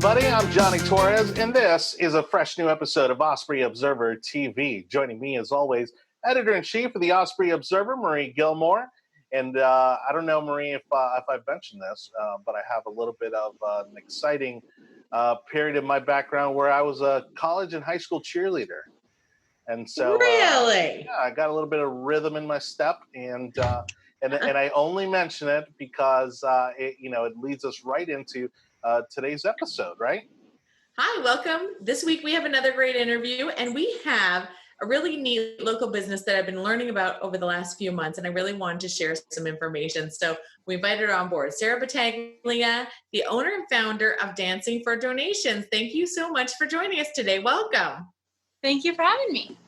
everybody. I'm Johnny Torres, and this is a fresh new episode of Osprey Observer TV. Joining me, as always, Editor-in-Chief of the Osprey Observer, Marie Gilmore. And I don't know, Marie, if I've mentioned this, but I have a little bit of an exciting period in my background where I was a college and high school cheerleader. And so, really, I got a little bit of rhythm in my step, and I only mention it because it leads us right into today's episode, right? Hi, welcome. This week we have another great interview, and we have a really neat local business that I've been learning about over the last few months, and I really wanted to share some information. So we invited her on board, Sara Battaglia, the owner and founder of Dancing for Donations. Thank you so much for joining us today. Welcome. Thank you for having me.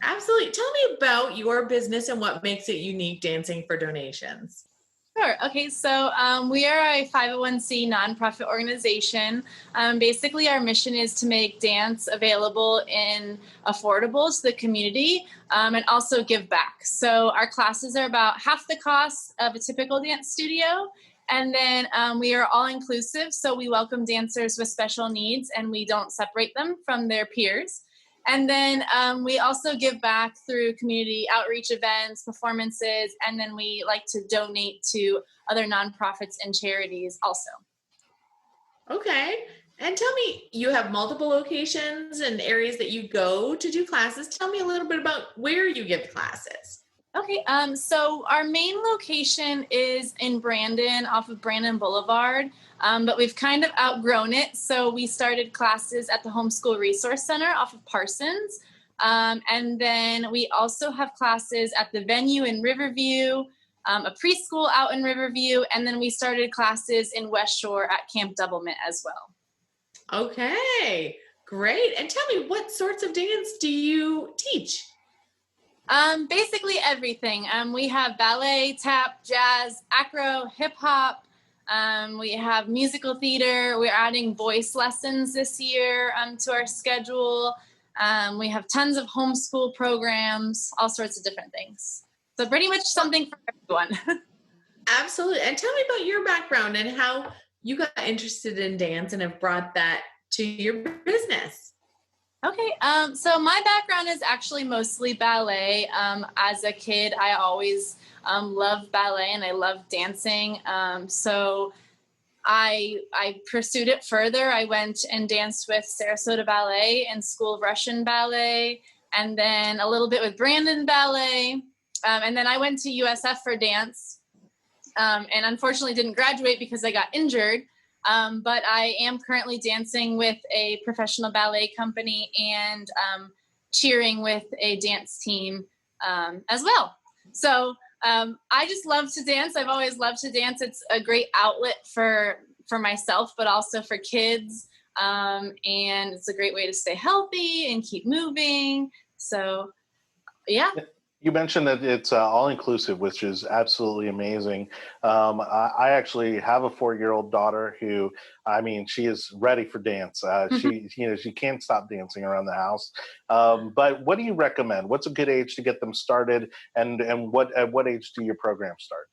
Absolutely. Tell me about your business and what makes it unique, Dancing for Donations. Sure. Okay, so we are a 501c nonprofit organization. Basically, our mission is to make dance available and affordable to the community and also give back. So our classes are about half the cost of a typical dance studio. And then we are all inclusive, so we welcome dancers with special needs and we don't separate them from their peers. And then we also give back through community outreach events, performances, and then we like to donate to other nonprofits and charities also. Okay. And tell me, you have multiple locations and areas that you go to do classes. Tell me a little bit about where you give classes. Okay, so our main location is in Brandon, off of Brandon Boulevard, but we've kind of outgrown it. So we started classes at the Homeschool Resource Center off of Parsons. And then we also have classes at the venue in Riverview, a preschool out in Riverview, and then we started classes in West Shore at Camp Doublemint as well. Okay, great. And tell me, what sorts of dance do you teach? Basically everything. We have ballet, tap, jazz, acro, hip hop. We have musical theater. We're adding voice lessons this year to our schedule. We have tons of homeschool programs, all sorts of different things. So pretty much something for everyone. Absolutely. And tell me about your background and how you got interested in dance and have brought that to your business. Okay, so my background is actually mostly ballet. As a kid, I always loved ballet and I loved dancing. So I pursued it further. I went and danced with Sarasota Ballet and School of Russian Ballet, and then a little bit with Brandon Ballet. And then I went to USF for dance, and unfortunately didn't graduate because I got injured. But I am currently dancing with a professional ballet company and cheering with a dance team as well. So I just love to dance. I've always loved to dance. It's a great outlet for myself, but also for kids. And it's a great way to stay healthy and keep moving. So, yeah. You mentioned that it's all-inclusive, which is absolutely amazing. I actually have a 4-year-old daughter who, she is ready for dance. She can't stop dancing around the house. But what do you recommend? What's a good age to get them started, and at what age do your programs start?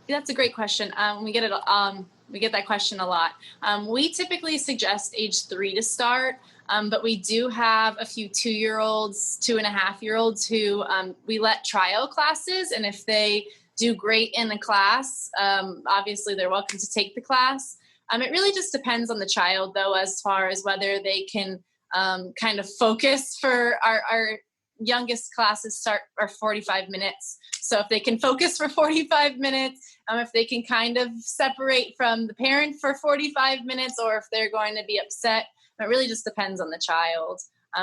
That's a great question. We get that question a lot. We typically suggest age 3 to start. But we do have a few 2-year-olds, 2.5-year-olds who we let trial classes. And if they do great in the class, obviously they're welcome to take the class. It really just depends on the child, though, as far as whether they can kind of focus. For our youngest classes are 45 minutes. So if they can focus for 45 minutes, if they can kind of separate from the parent for 45 minutes, or if they're going to be upset. It really just depends on the child,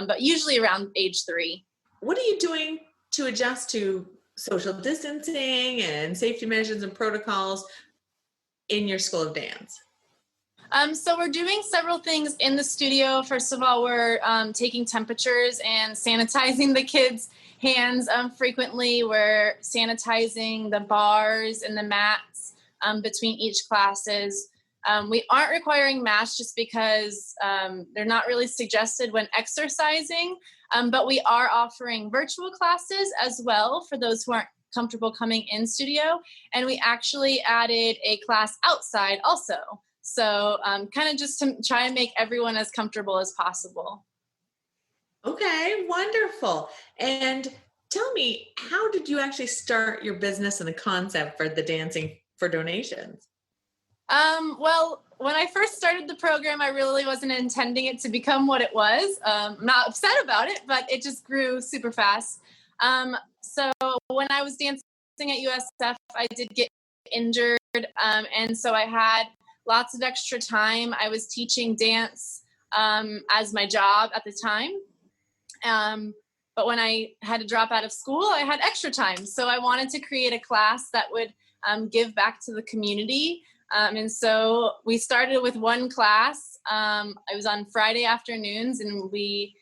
but usually around age 3. What are you doing to adjust to social distancing and safety measures and protocols in your school of dance? So we're doing several things in the studio. First of all, we're taking temperatures and sanitizing the kids' hands frequently. We're sanitizing the bars and the mats between each classes. We aren't requiring masks just because they're not really suggested when exercising, but we are offering virtual classes as well for those who aren't comfortable coming in studio. And we actually added a class outside also. So kind of just to try and make everyone as comfortable as possible. Okay, wonderful. And tell me, how did you actually start your business and the concept for the Dancing for Donations? Well, when I first started the program, I really wasn't intending it to become what it was. I'm not upset about it, but it just grew super fast. So when I was dancing at USF, I did get injured. And so I had lots of extra time. I was teaching dance as my job at the time. But when I had to drop out of school, I had extra time. So I wanted to create a class that would give back to the community. And so we started with one class. It was on Friday afternoons, and we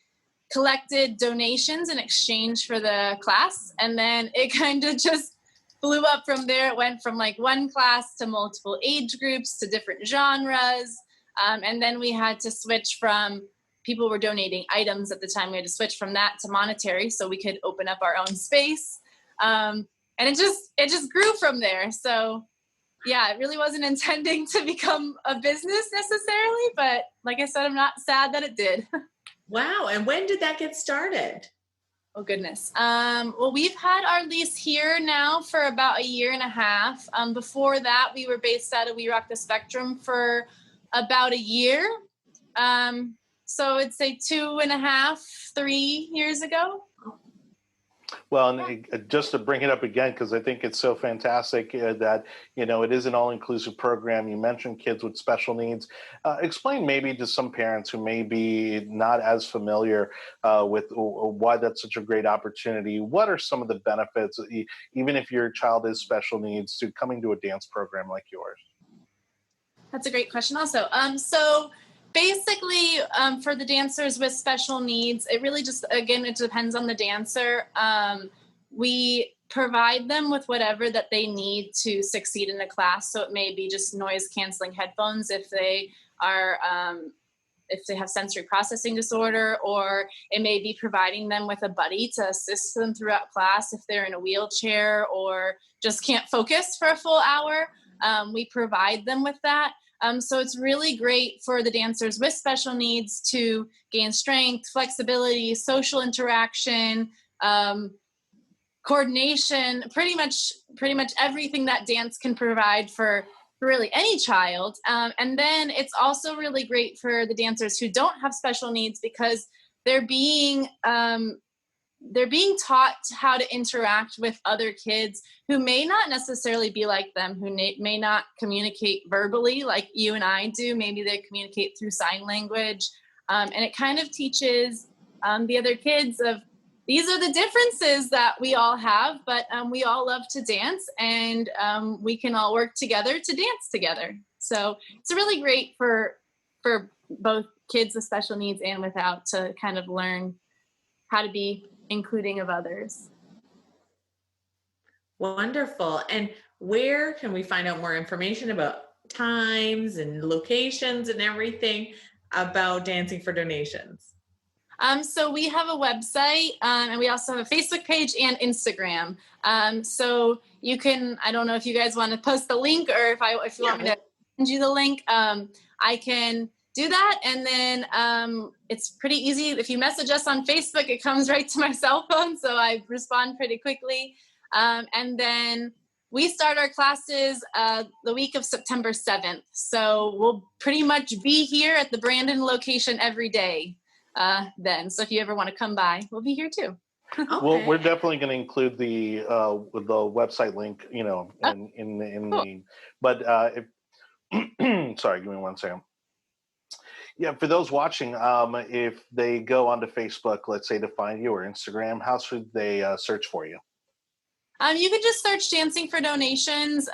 collected donations in exchange for the class. And then it kind of just blew up from there. It went from like one class to multiple age groups to different genres. And then we had to switch from, people were donating items at the time. We had to switch from that to monetary so we could open up our own space. And it just grew from there. So yeah, it really wasn't intending to become a business necessarily, but like I said, I'm not sad that it did. Wow. And when did that get started? Oh, goodness. Well, we've had our lease here now for about a year and a half. Before that, we were based out of We Rock the Spectrum for about a year. So I'd say 2.5, 3 years ago. Well, and just to bring it up again, because I think it's so fantastic that, it is an all-inclusive program. You mentioned kids with special needs. Explain maybe to some parents who may be not as familiar with why that's such a great opportunity. What are some of the benefits, even if your child is special needs, to coming to a dance program like yours? That's a great question also. So basically, for the dancers with special needs, it really just, again, it depends on the dancer. We provide them with whatever that they need to succeed in a class. So it may be just noise canceling headphones if they are, if they have sensory processing disorder, or it may be providing them with a buddy to assist them throughout class if they're in a wheelchair or just can't focus for a full hour. We provide them with that. So it's really great for the dancers with special needs to gain strength, flexibility, social interaction, coordination, pretty much everything that dance can provide for really any child. And then it's also really great for the dancers who don't have special needs, because they're being taught how to interact with other kids who may not necessarily be like them, who may not communicate verbally like you and I do. Maybe they communicate through sign language. And it kind of teaches the other kids of, these are the differences that we all have, but we all love to dance, and we can all work together to dance together. So it's really great for both kids with special needs and without, to kind of learn how to be including of others. Wonderful. And where can we find out more information about times and locations and everything about Dancing for Donations? So we have a website, and we also have a Facebook page and Instagram. So you can, I don't know if you guys want to post the link, or if you want me to send you the link, I can do that. And then it's pretty easy. If you message us on Facebook, it comes right to my cell phone, so I respond pretty quickly. And then we start our classes the week of September 7th. So we'll pretty much be here at the Brandon location every day then. So if you ever want to come by, we'll be here too. Okay. Well, we're definitely going to include the website link, in Cool. the, but if, sorry, give me 1 second. Yeah, for those watching, if they go onto Facebook, let's say, to find you, or Instagram, how should they search for you? You can just search Dancing for Donations.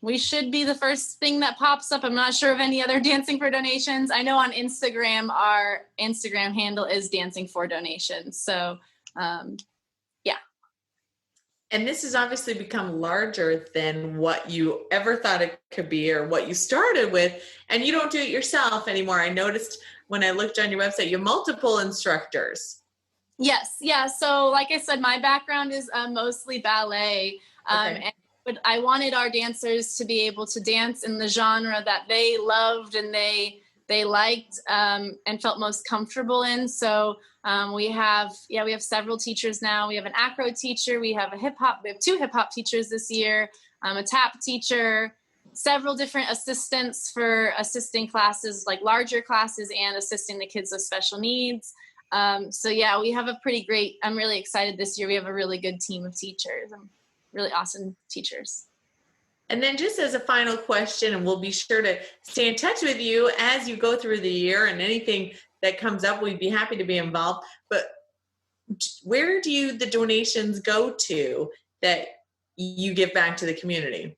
We should be the first thing that pops up. I'm not sure of any other Dancing for Donations. I know on Instagram, our Instagram handle is Dancing for Donations. So, yeah. And this has obviously become larger than what you ever thought it could be, or what you started with. And you don't do it yourself anymore. I noticed when I looked on your website, you have multiple instructors. Yes. Yeah. So like I said, my background is mostly ballet. Okay. And I wanted our dancers to be able to dance in the genre that they loved and they liked and felt most comfortable in. So we have several teachers now. We have an acro teacher. We have we have 2 hip hop teachers this year, a tap teacher, several different assistants for assisting classes, like larger classes and assisting the kids with special needs. So yeah, we have I'm really excited this year. We have a really good team of teachers. Really awesome teachers. And then just as a final question, and we'll be sure to stay in touch with you as you go through the year, and anything that comes up, we'd be happy to be involved. But where do the donations go to that you give back to the community?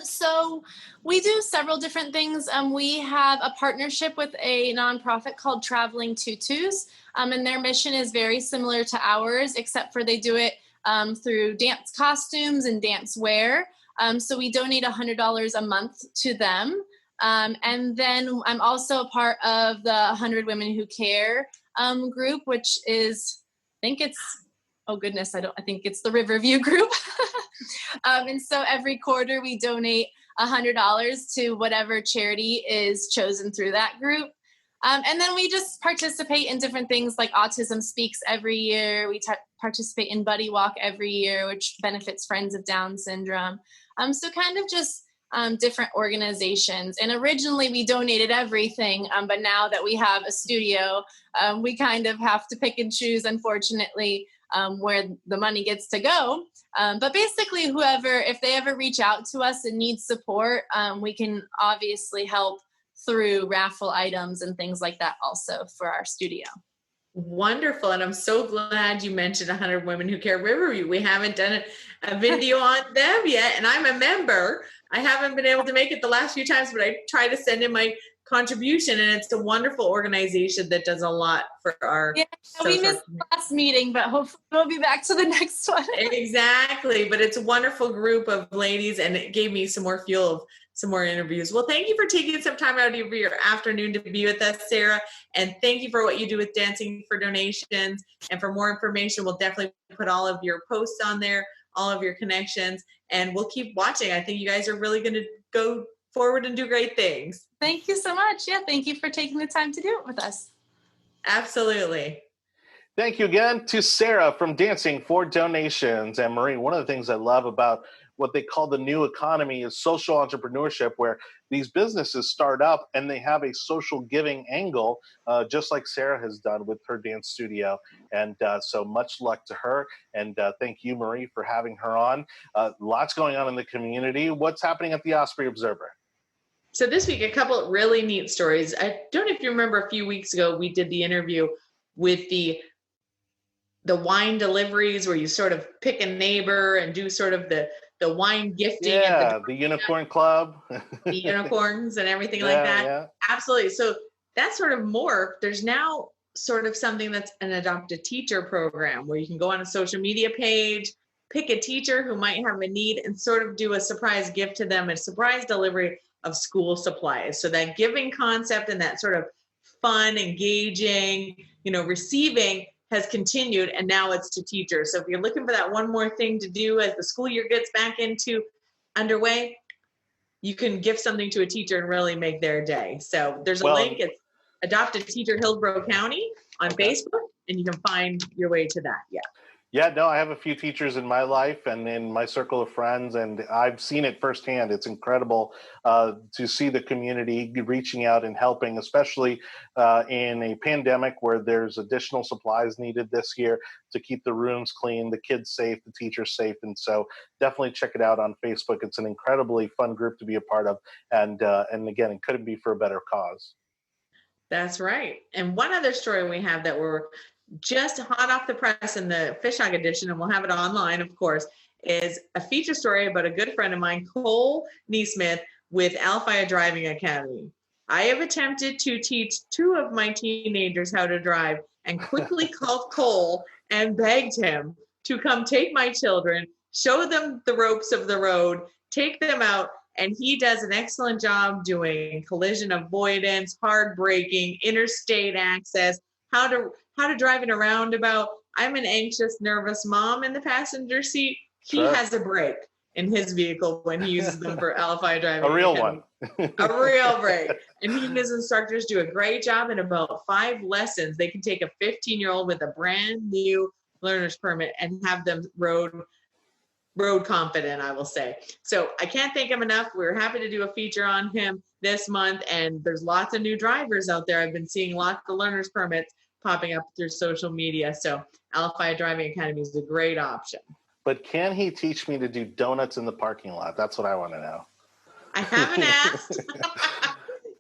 So we do several different things. We have a partnership with a nonprofit called Traveling Tutus, and their mission is very similar to ours, except for they do it through dance costumes and dance wear. So we donate $100 a month to them. And then I'm also a part of the 100 Women Who Care group, which is, I think it's the Riverview group. And so every quarter we donate $100 to whatever charity is chosen through that group. And then we just participate in different things like Autism Speaks every year. We participate in Buddy Walk every year, which benefits Friends of Down syndrome. So kind of just different organizations. And originally we donated everything, but now that we have a studio, we kind of have to pick and choose, unfortunately, where the money gets to go. But basically, if they ever reach out to us and need support, we can obviously help through raffle items and things like that also for our studio. Wonderful. And I'm so glad you mentioned 100 Women Who Care Riverview. We haven't done a video on them yet. And I'm a member. I haven't been able to make it the last few times, but I try to send in my contribution. And it's a wonderful organization that does a lot for our we missed the last meeting, but hopefully we'll be back to the next one. Exactly. But it's a wonderful group of ladies, and it gave me some more fuel of some more interviews. Well, thank you for taking some time out of your afternoon to be with us, Sara. And thank you for what you do with Dancing for Donations. And for more information, we'll definitely put all of your posts on there, all of your connections, and we'll keep watching. I think you guys are really going to go forward and do great things. Thank you so much. Yeah, thank you for taking the time to do it with us. Absolutely. Thank you again to Sara from Dancing for Donations. And Marie, one of the things I love about what they call the new economy is social entrepreneurship, where these businesses start up and they have a social giving angle, just like Sara has done with her dance studio. And so much luck to her. And thank you, Marie, for having her on. Lots going on in the community. What's happening at the Osprey Observer? So this week, a couple of really neat stories. I don't know if you remember a few weeks ago, we did the interview with the wine deliveries where you sort of pick a neighbor and do sort of the wine gifting. Yeah, the Unicorn Club. The unicorns and everything like that. Yeah. Absolutely. So that's sort of morphed. There's now sort of something that's an Adopt a Teacher program where you can go on a social media page, pick a teacher who might have a need, and sort of do a surprise gift to them, a surprise delivery of school supplies. So that giving concept and that sort of fun, engaging, receiving has continued, and now it's to teachers. So if you're looking for that one more thing to do as the school year gets back underway, you can give something to a teacher and really make their day. So there's a link. It's Adopt a Teacher Hillsborough County on Facebook, and you can find your way to that. Yeah. Yeah, no, I have a few teachers in my life and in my circle of friends, and I've seen it firsthand. It's incredible to see the community reaching out and helping, especially in a pandemic where there's additional supplies needed this year to keep the rooms clean, the kids safe, the teachers safe. And so definitely check it out on Facebook. It's an incredibly fun group to be a part of. And again, it couldn't be for a better cause. That's right. And one other story we have that we're just hot off the press in the Fishhawk edition, and we'll have it online, of course, is a feature story about a good friend of mine, Cole Neesmith, with Alpha Driving Academy. I have attempted to teach 2 of my teenagers how to drive and quickly called Cole and begged him to come take my children, show them the ropes of the road, take them out, and he does an excellent job doing collision avoidance, hard braking, interstate access, how to drive in a roundabout. I'm an anxious, nervous mom in the passenger seat. He has a brake, in his vehicle when he uses them for LFI driving. A real one. A real brake. And he and his instructors do a great job. In about 5 lessons, they can take a 15-year-old with a brand new learner's permit and have them road confident, I will say. So I can't thank him enough. We're happy to do a feature on him this month, and there's lots of new drivers out there. I've been seeing lots of learner's permits popping up through social media. So LFI Driving Academy is a great option. But can he teach me to do donuts in the parking lot? That's what I want to know. I haven't asked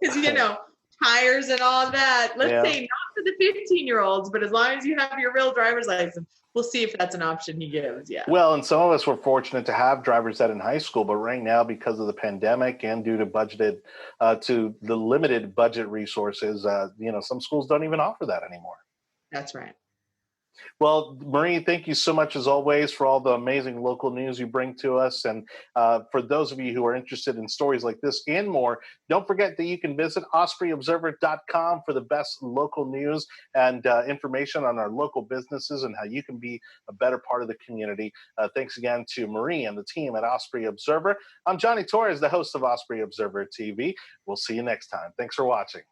because, tires and all that. Let's say not for the 15-year-olds, but as long as you have your real driver's license, we'll see if that's an option he gives. Yeah. Well, and some of us were fortunate to have driver's ed in high school, but right now, because of the pandemic and due to the limited budget resources, some schools don't even offer that anymore. That's right. Well, Marie, thank you so much, as always, for all the amazing local news you bring to us. And for those of you who are interested in stories like this and more, don't forget that you can visit ospreyobserver.com for the best local news and information on our local businesses and how you can be a better part of the community. Thanks again to Marie and the team at Osprey Observer. I'm Johnny Torres, the host of Osprey Observer TV. We'll see you next time. Thanks for watching.